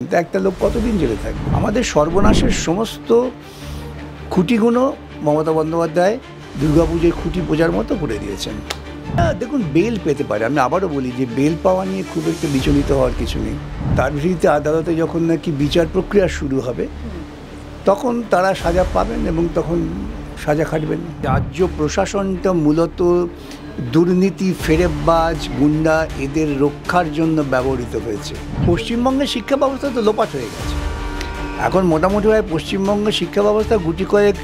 কিন্তু একটা লোক কতদিন জেলে থাকবে? আমাদের সর্বনাশের সমস্ত খুঁটিগুলো মমতা বন্দ্যোপাধ্যায় দুর্গাপুজোয় খুঁটি বোঝার মতো করে দিয়েছেন। দেখুন, বেল পেতে পারে। আমি আবারও বলি যে বেল পাওয়া নিয়ে খুব একটা বিচলিত হওয়ার কিছু নেই। তার বিরুদ্ধে আদালতে যখন নাকি বিচার প্রক্রিয়া শুরু হবে তখন তারা সাজা পাবেন এবং তখন সাজা খাটবেন। রাজ্য প্রশাসনটা মূলত দুর্নীতি, ফেরেববাজ, গুন্ডা এদের রক্ষার জন্য ব্যবহৃত হয়েছে। পশ্চিমবঙ্গের শিক্ষা ব্যবস্থা তো লোপাট হয়ে গেছে। এখন মোটামুটিভাবে পশ্চিমবঙ্গের শিক্ষা ব্যবস্থা গুটি কয়েক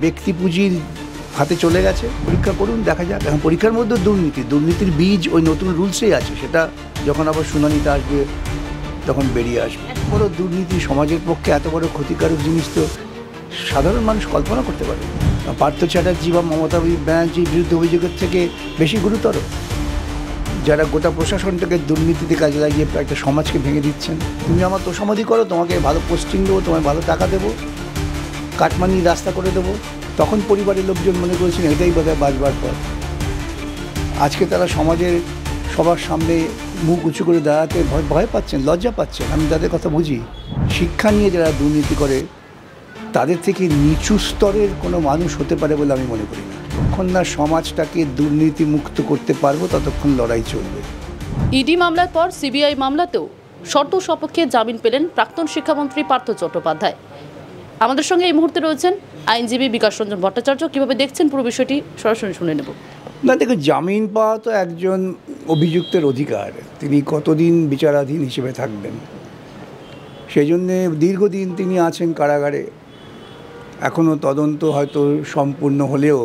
ব্যক্তি পুঁজির হাতে চলে গেছে। পরীক্ষা করুন, দেখা যাক। এখন পরীক্ষার মধ্যে দুর্নীতির বীজ ওই নতুন রুলসেই আছে। সেটা যখন আবার শুনানিতে আসবে তখন বেরিয়ে আসবে। বড় দুর্নীতি সমাজের পক্ষে এত বড় ক্ষতিকারক জিনিস তো সাধারণ মানুষ কল্পনা করতে পারে। পার্থ চ্যাটার্জি বা মমতা ব্যানার্জির বিরুদ্ধে অভিযোগের থেকে বেশি গুরুতর, যারা গোটা প্রশাসনটাকে দুর্নীতিতে কাজে লাগিয়ে একটা সমাজকে ভেঙে দিচ্ছেন। তুমি আমার তোষামোদি করো, তোমাকে ভালো পোস্টিং দেবো, তোমায় ভালো টাকা দেবো, কাটমানি রাস্তা করে দেবো। তখন পরিবারের লোকজন মনে করেছেন এটাই বোধহয় বাঁচবার পর। আজকে তারা সমাজের সবার সামনে মুখ উঁচু করে দাঁড়াতে ভয় পাচ্ছেন, লজ্জা পাচ্ছেন। আমি তাদের কথা বুঝি। শিক্ষা নিয়ে যারা দুর্নীতি করে তাদের থেকে নিচু স্তরের কোনো মানুষ হতে পারে বলে আমি মনে করি না। যতক্ষণ না সমাজটাকে দুর্নীতি মুক্ত করতে পারবো ততক্ষণ লড়াই চলবে। ইডি মামলার পর সিবিআই মামলাতেও শর্ত সপক্ষে জামিন পেলেন প্রাক্তন শিক্ষামন্ত্রী পার্থ চট্টোপাধ্যায়। আমাদের সঙ্গে এই মুহূর্তে রয়েছেন আইনজীবী বিকাশ রঞ্জন ভট্টাচার্য। কিভাবে দেখছেন পুরো বিষয়টি সরাসরি শুনে নেব। না, দেখুন, জামিন পাওয়া তো একজন অভিযুক্তের অধিকার। তিনি কতদিন বিচারাধীন হিসেবে থাকবেন, সেই জন্যে দীর্ঘদিন তিনি আছেন কারাগারে। এখনও তদন্ত হয়তো সম্পূর্ণ হলেও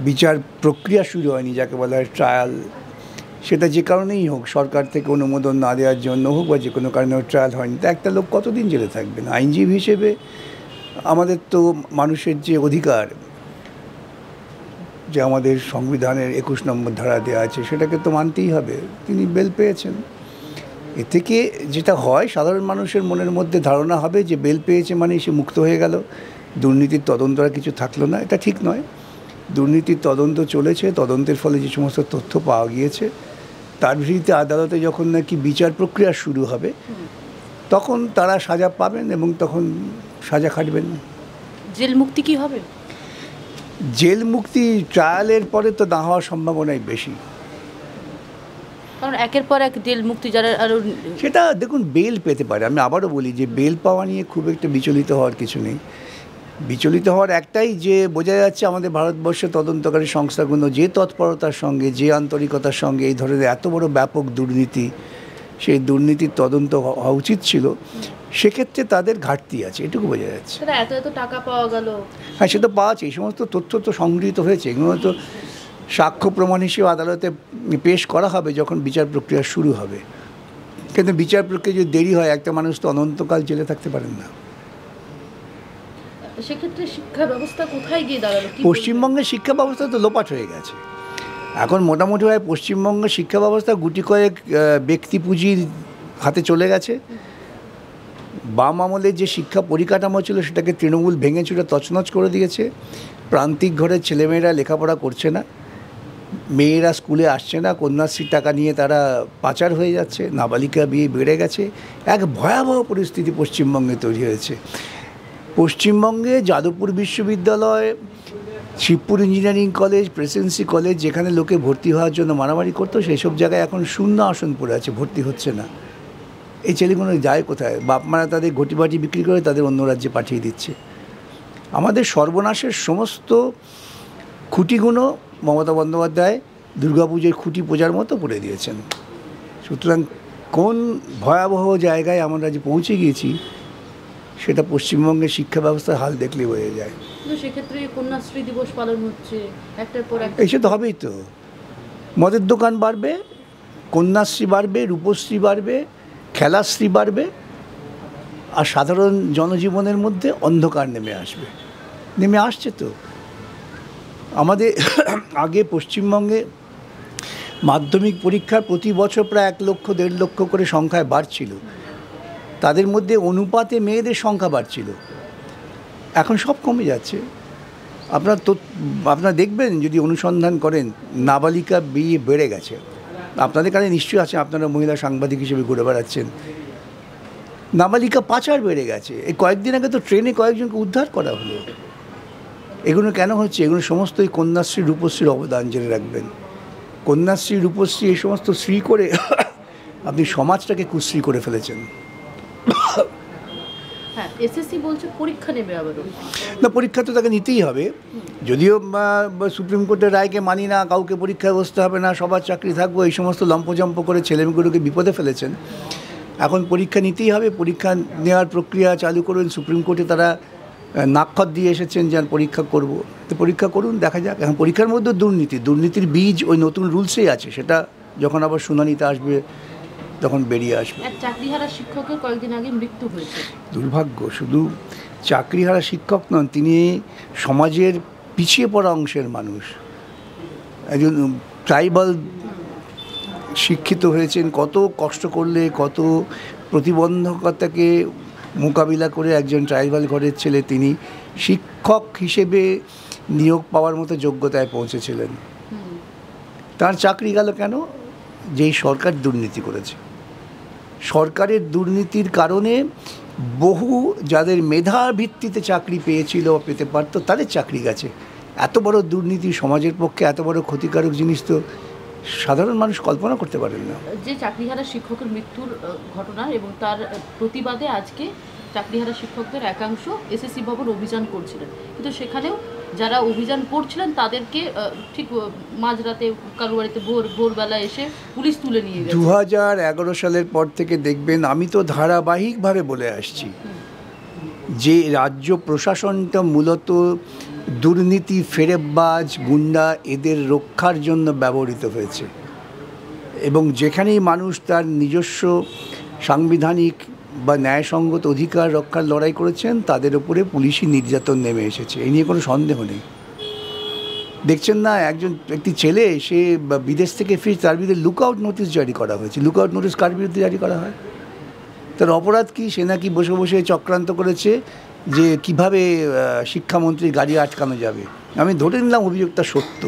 বিচার প্রক্রিয়া শুরু হয়নি, যাকে বলা হয় ট্রায়াল। সেটা যে কারণেই হোক, সরকার থেকে অনুমোদন না দেওয়ার জন্য হোক বা যে কোনো কারণেও ট্রায়াল হয়নি, তা একটা লোক কতদিন জেলে থাকবেন? আইনজীবী হিসেবে আমাদের তো মানুষের যে অধিকার, যে আমাদের সংবিধানের 21 নম্বর ধারা দেওয়া আছে, সেটাকে তো মানতেই হবে। তিনি বেল পেয়েছেন। এ থেকে যেটা হয়, সাধারণ মানুষের মনের মধ্যে ধারণা হবে যে বেল পেয়েছে মানে সে মুক্ত হয়ে গেল, দুর্নীতির তদন্ত আর কিছু থাকলো না। এটা ঠিক নয়। দুর্নীতির তদন্ত চলেছে। তদন্তের ফলে যে সমস্ত তথ্য পাওয়া গিয়েছে তার বিরুদ্ধে আদালতে যখন নাকি বিচার প্রক্রিয়া শুরু হবে তখন তারা সাজা পাবেন এবং তখন সাজা খাটবেন। জেল মুক্তি কি হবে? জেল মুক্তি ট্রায়ালের পরে তো না হওয়ার সম্ভাবনাই বেশি। কারণ একের পর এক জেল মুক্তি যারা আরও সেটা দেখুন, বেল পেতে পারে। আমি আবারও বলি যে বেল পাওয়া নিয়ে খুব একটা বিচলিত হওয়ার কিছু নেই। বিচলিত হওয়ার একটাই, যে বোঝা যাচ্ছে আমাদের ভারতবর্ষের তদন্তকারী সংস্থাগুলো যে তৎপরতার সঙ্গে, যে আন্তরিকতার সঙ্গে এই ধরনের এত বড় ব্যাপক দুর্নীতি, সেই দুর্নীতির তদন্ত হওয়া উচিত ছিল, সেক্ষেত্রে তাদের ঘাটতি আছে, এটুকু বোঝা যাচ্ছে। এত এত টাকা পাওয়া গেল, হ্যাঁ, সে তো পাওয়া আছে। এই সমস্ত তথ্য তো সংগৃহীত হয়েছে। এগুলো তো সাক্ষ্য প্রমাণ হিসেবে আদালতে পেশ করা হবে যখন বিচার প্রক্রিয়া শুরু হবে। কিন্তু বিচার প্রক্রিয়া যদি দেরি হয়, একটা মানুষ তো অনন্তকাল জেলে থাকতে পারেন না। সেক্ষেত্রে শিক্ষা ব্যবস্থা কোথায় গিয়ে দাঁড়ালো? পশ্চিমবঙ্গের শিক্ষা ব্যবস্থা তো লোপাট হয়ে গেছে। এখন মোটামুটিভাবে পশ্চিমবঙ্গের শিক্ষা ব্যবস্থা গুটি কয়েক ব্যক্তি পুঁজির হাতে চলে গেছে। বাম আমলের যে শিক্ষা পরিকাঠামো ছিল সেটাকে তৃণমূল ভেঙে চুরে তছনছ করে দিয়েছে। প্রান্তিক ঘরের ছেলেমেয়েরা লেখাপড়া করছে না, মেয়েরা স্কুলে আসছে না, কন্যাশ্রীর টাকা নিয়ে তারা পাচার হয়ে যাচ্ছে, নাবালিকা বিয়ে বেড়ে গেছে। এক ভয়াবহ পরিস্থিতি পশ্চিমবঙ্গে তৈরি হয়েছে। পশ্চিমবঙ্গে যাদবপুর বিশ্ববিদ্যালয়, Shibpur engineering college, Presidency college, যেখানে লোকে ভর্তি হওয়ার জন্য মারামারি করতো, সেই সব জায়গায় এখন শূন্য আসন পড়ে আছে, ভর্তি হচ্ছে না। এই ছেলেগুলো যায় কোথায়? বাপ মারা তাদের ঘটিবাটি বিক্রি করে তাদের অন্য রাজ্যে পাঠিয়ে দিচ্ছে। আমাদের সর্বনাশের সমস্ত খুঁটিগুলো মমতা বন্দ্যোপাধ্যায় দুর্গাপুজোয় খুঁটি বোঝার মতো করে দিয়েছেন। সুতরাং কোন ভয়াবহ জায়গায় আমরা যে পৌঁছে গিয়েছি সেটা পশ্চিমবঙ্গের শিক্ষা ব্যবস্থার হাল দেখলে বোঝা যায়। সেক্ষেত্রে কন্যাশ্রী দিবস পালন হচ্ছে একটার পর এক। এসে তো হবেই তো। মদের দোকান বাড়বে, কন্যাশ্রী বাড়বে, রূপশ্রী বাড়বে, খেলাশ্রী বাড়বে, আর সাধারণ জনজীবনের মধ্যে অন্ধকার নেমে আসছে তো। আমাদের আগে পশ্চিমবঙ্গে মাধ্যমিক পরীক্ষার প্রতি বছর প্রায় 1 লক্ষ 1.5 লক্ষ করে সংখ্যায় বাড়ছিল। তাদের মধ্যে অনুপাতে মেয়েদের সংখ্যা বাড়ছিল। এখন সব কমে যাচ্ছে। আপনারা দেখবেন, যদি অনুসন্ধান করেন, নাবালিকা বিয়ে বেড়ে গেছে। আপনাদের কাছে নিশ্চয়ই আছে, আপনারা মহিলা সাংবাদিক হিসেবে ঘুরে বেড়াচ্ছেন। নাবালিকা পাচার বেড়ে গেছে। এই কয়েকদিন আগে তো ট্রেনে কয়েকজনকে উদ্ধার করা হলো। এগুলো কেন হচ্ছে? এগুলো সমস্তই কন্যাশ্রী রূপশ্রীর অবদান, জেনে রাখবেন। কন্যাশ্রী রূপশ্রী এই সমস্ত শ্রী করে আপনি সমাজটাকে কুশ্রী করে ফেলেছেন। হ্যাঁ, এসএসসি বলছে পরীক্ষা নেবে আবারও। না, পরীক্ষা তো তাকে নিতেই হবে। যদিও সুপ্রিম কোর্টের রায়কে মানি না, কাউকে পরীক্ষায় বসতে হবে না, সবার চাকরি থাকবো, এই সমস্ত লম্পজম্প করে ছেলেমেয়েগুলোকে বিপদে ফেলেছেন। এখন পরীক্ষা নিতেই হবে। পরীক্ষা নেওয়ার প্রক্রিয়া চালু করুন। সুপ্রিম কোর্টে তারা নাক্ষত দিয়ে এসেছেন যে পরীক্ষা করব, তো পরীক্ষা করুন, দেখা যাক। এখন পরীক্ষার মধ্যে দুর্নীতির বীজ ওই নতুন রুলসেই আছে। সেটা যখন আবার শুনানিতে আসবে তখন বেরিয়ে আসবে। এক চাকরিহারা শিক্ষকের কয়েকদিন আগে মৃত্যু হয়েছে। দুর্ভাগ্য। শুধু চাকরিহারা শিক্ষক নন, তিনি সমাজের পিছিয়ে পড়া অংশের মানুষ। একজন ট্রাইবাল শিক্ষিত হয়েছেন। কত কষ্ট করলে, কত প্রতিবন্ধকতাকে মোকাবিলা করে একজন ট্রাইবাল ঘরের ছেলে তিনি শিক্ষক হিসেবে নিয়োগ পাওয়ার মতো যোগ্যতায় পৌঁছেছিলেন। তার চাকরি গেল কেন? যেই সরকার দুর্নীতি করেছে। সরকারের দুর্নীতির কারণে বহু যাদের মেধার ভিত্তিতে চাকরি পেয়েছিল, পেতে পারতো, তাদের চাকরি গেছে। এত বড় দুর্নীতি সমাজের পক্ষে এত বড় ক্ষতিকারক জিনিস তো সাধারণ মানুষ কল্পনা করতে পারেন না। যে চাকরিহারা শিক্ষকের মৃত্যুর ঘটনা এবং তার প্রতিবাদে আজকে চাকরিহারা শিক্ষকদের একাংশ এসএসসি ভবন অভিযান করছিলেন, কিন্তু সেখানেও যারা অভিযান করছিলেন তাদেরকে ঠিক মাঝরাতে কারো বাড়িতে ভোরবেলা এসে পুলিশ তুলে নিয়ে গেছে। 2011 সালের পর থেকে দেখবেন, আমি তো ধারাবাহিকভাবে বলে আসছি যে রাজ্য প্রশাসনটা মূলত দুর্নীতি, ফেরেববাজ, গুন্ডা এদের রক্ষার জন্য ব্যবহৃত হয়েছে। এবং যেখানেই মানুষ তার নিজস্ব সাংবিধানিক বা ন্যায়সঙ্গত অধিকার রক্ষার লড়াই করেছেন, তাদের উপরে পুলিশি নির্যাতন নেমে এসেছে। এই নিয়ে কোনো সন্দেহ নেই। দেখছেন না, একটি ছেলে সে বিদেশ থেকে ফিরে, তার বিরুদ্ধে লুকআউট নোটিশ জারি করা হয়েছে। লুকআউট নোটিশ কার বিরুদ্ধে জারি করা হয়? তার অপরাধ কি? সে নাকি বসে বসে চক্রান্ত করেছে যে কিভাবে শিক্ষামন্ত্রীর গাড়ি আটকানো যাবে। আমি ধরে নিলাম অভিযোগটা সত্য,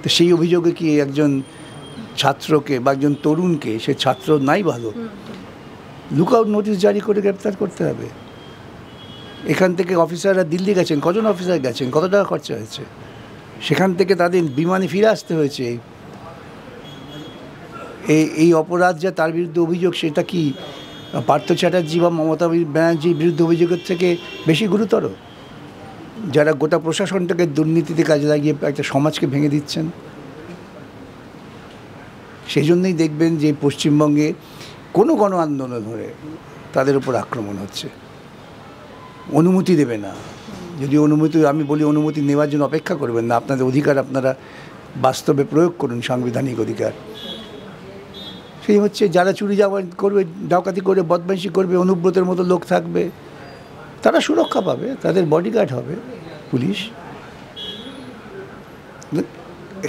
তো সেই অভিযোগে কি একজন ছাত্রকে বা একজন তরুণকে, সে ছাত্র নাই ভালো, লুকআউট নোটিশ জারি করে গ্রেপ্তার করতে হবে? এখান থেকে অফিসাররা দিল্লি গেছেন, কজন অফিসার গেছেন, কত টাকা খরচা হয়েছে, সেখান থেকে তাদের বিমানে ফিরে আসতে হয়েছে। এই অপরাধ যা তার বিরুদ্ধে অভিযোগ, সেটা কি পার্থ চ্যাটার্জি বা মমতা ব্যানার্জির বিরুদ্ধে অভিযোগের থেকে বেশি গুরুতর? যারা গোটা প্রশাসনটাকে দুর্নীতিতে কাজে লাগিয়ে একটা সমাজকে ভেঙে দিচ্ছেন। সেই জন্যই দেখবেন যে পশ্চিমবঙ্গে কোনো গণ আন্দোলন ধরে তাদের উপর আক্রমণ হচ্ছে। অনুমতি দেবে না। যদি অনুমতি, আমি বলি অনুমতি নেওয়ার জন্য অপেক্ষা করবেন না, আপনাদের অধিকার আপনারা বাস্তবে প্রয়োগ করুন, সাংবিধানিক অধিকার। সেই হচ্ছে যারা চুরি করবে, ডাকাতি করবে, বদমাইশি করবে, অনুব্রতের মতো লোক থাকবে, তারা সুরক্ষা পাবে, তাদের বডিগার্ড হবে পুলিশ।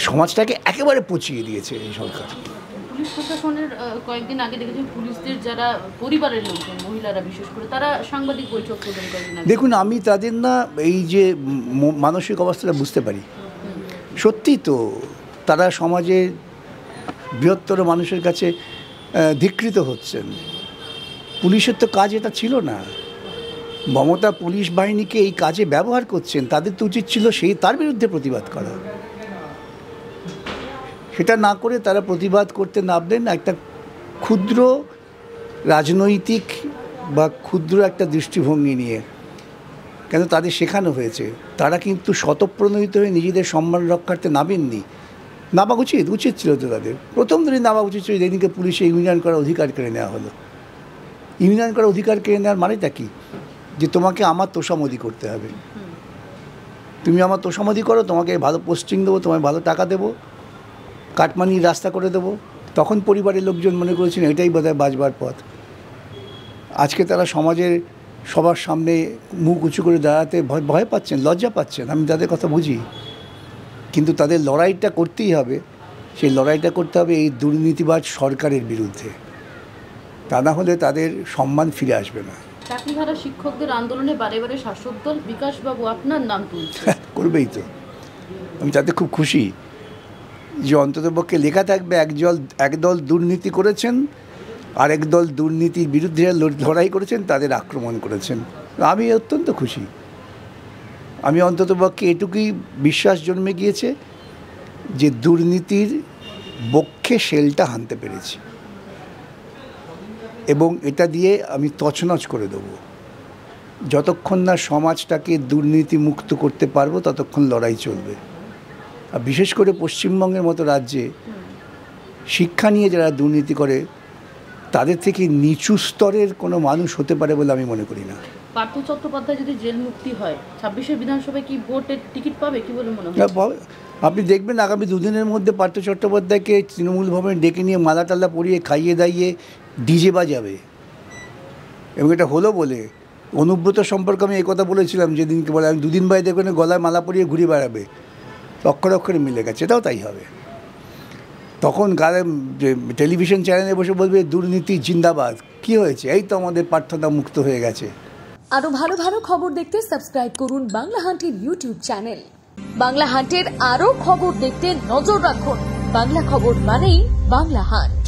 সমাজটাকে একেবারে পচিয়ে দিয়েছে এই সরকার। পুলিশ প্রশাসনের কয়েকদিন আগে দেখেছেন পুলিশদের যারা পরিবারের লোকজন, মহিলারা বিশেষ করে, তারা সাংবাদিক বৈঠক করলেন কয়েকদিন আগে। দেখুন, আমি তাদের না এই যে মানসিক অবস্থাটা বুঝতে পারি। সত্যি তো তারা সমাজের বৃহত্তর মানুষের কাছে ধিক্কৃত হচ্ছেন। পুলিশের তো কাজ এটা ছিল না। মমতা পুলিশ বাহিনীকে এই কাজে ব্যবহার করছেন। তাদের তো উচিত ছিল তার বিরুদ্ধে প্রতিবাদ করা। সেটা না করে তারা প্রতিবাদ করতে নামলেন একটা ক্ষুদ্র রাজনৈতিক বা ক্ষুদ্র একটা দৃষ্টিভঙ্গি নিয়ে। কেন তাদের শেখানো হয়েছে, তারা কিন্তু স্বতঃপ্রণোদিত হয়ে নিজেদের সম্মান রক্ষার্থে নামেননি। নামা উচিত ছিল তো তাদের। প্রথম দিনই নামা উচিত ছিল, যেদিনকে পুলিশে ইউনিয়ন করার অধিকার কেড়ে নেওয়া হলো। ইউনিয়ন করার অধিকার কেড়ে নেওয়ার মানেটা কি? যে তোমাকে আমার তোষামোদি করতে হবে। তুমি আমার তোষামোদি করো, তোমাকে ভালো পোস্টিং দেবো, তোমায় ভালো টাকা দেবো, কাটমানির রাস্তা করে দেবো। তখন পরিবারের লোকজন মনে করেছেন এটাই বোধহয় বাঁচবার পথ। আজকে তারা সমাজের সবার সামনে মুখ উঁচু করে দাঁড়াতে ভয় পাচ্ছেন, লজ্জা পাচ্ছেন। আমি তাদের কথা বুঝি, কিন্তু তাদের লড়াইটা করতেই হবে। সেই লড়াইটা করতে হবে এই দুর্নীতিবাজ সরকারের বিরুদ্ধে। তা না হলে তাদের সম্মান ফিরে আসবে না। চাকরিহারা শিক্ষকদের আন্দোলনে বারে বারে শাসক দল বিকাশবাবু আপনার নাম তুলছে। করবেই তো। আমি তাতে খুব খুশি যে অন্ততপক্ষে লেখা থাকবে একদল দুর্নীতি করেছেন, আরেক দল দুর্নীতির বিরুদ্ধে লড়াই করেছেন, তাদের আক্রমণ করেছেন। আমি অত্যন্ত খুশি। আমি অন্ততপক্ষে এটুকুই বিশ্বাস জন্মে গিয়েছে যে দুর্নীতির বক্ষে শেলটা হানতে পেরেছি, এবং এটা দিয়ে আমি তছনছ করে দেবো। যতক্ষণ না সমাজটাকে দুর্নীতি মুক্ত করতে পারবো ততক্ষণ লড়াই চলবে। আর বিশেষ করে পশ্চিমবঙ্গের মতো রাজ্যে শিক্ষা নিয়ে যারা দুর্নীতি করে তাদের থেকে নিচু স্তরের কোনো মানুষ হতে পারে বলে আমি মনে করি না। পার্থ চট্টোপাধ্যায় যদি জেল মুক্তি হয় 26শে বিধানসভায় কি ভোটের টিকিট পাবে, কি বলে মনে হয়? আপনি দেখবেন আগামী দুদিনের মধ্যে পার্থ চট্টোপাধ্যায়কে তৃণমূল ভবনে ডেকে নিয়ে মালা টালা পরিয়ে খাইয়ে দাইয়ে ডিজে বাজাবে। এবং এটা হলো বলে অনুব্রত সম্পর্কে আমি এই কথা বলেছিলাম যেদিনকে, বলে আমি দুদিন বাদে দেখবেন গলায় মালা পরিয়ে ঘুরে বেড়াবে, অক্ষরে অক্ষরে মিলে গেছে, এটাও তাই হবে। তখন টেলিভিশন চ্যানেলে বসে বলবে দুর্নীতি জিন্দাবাদ। কি হয়েছে? এই তো আমাদের প্রার্থনা মুক্ত হয়ে গেছে। আরো ভালো ভালো খবর দেখতে সাবস্ক্রাইব করুন বাংলা হান্টের ইউটিউব চ্যানেল। বাংলা হান্টের আরো খবর দেখতে নজর রাখুন। বাংলা খবর মানেই বাংলা হান্ট।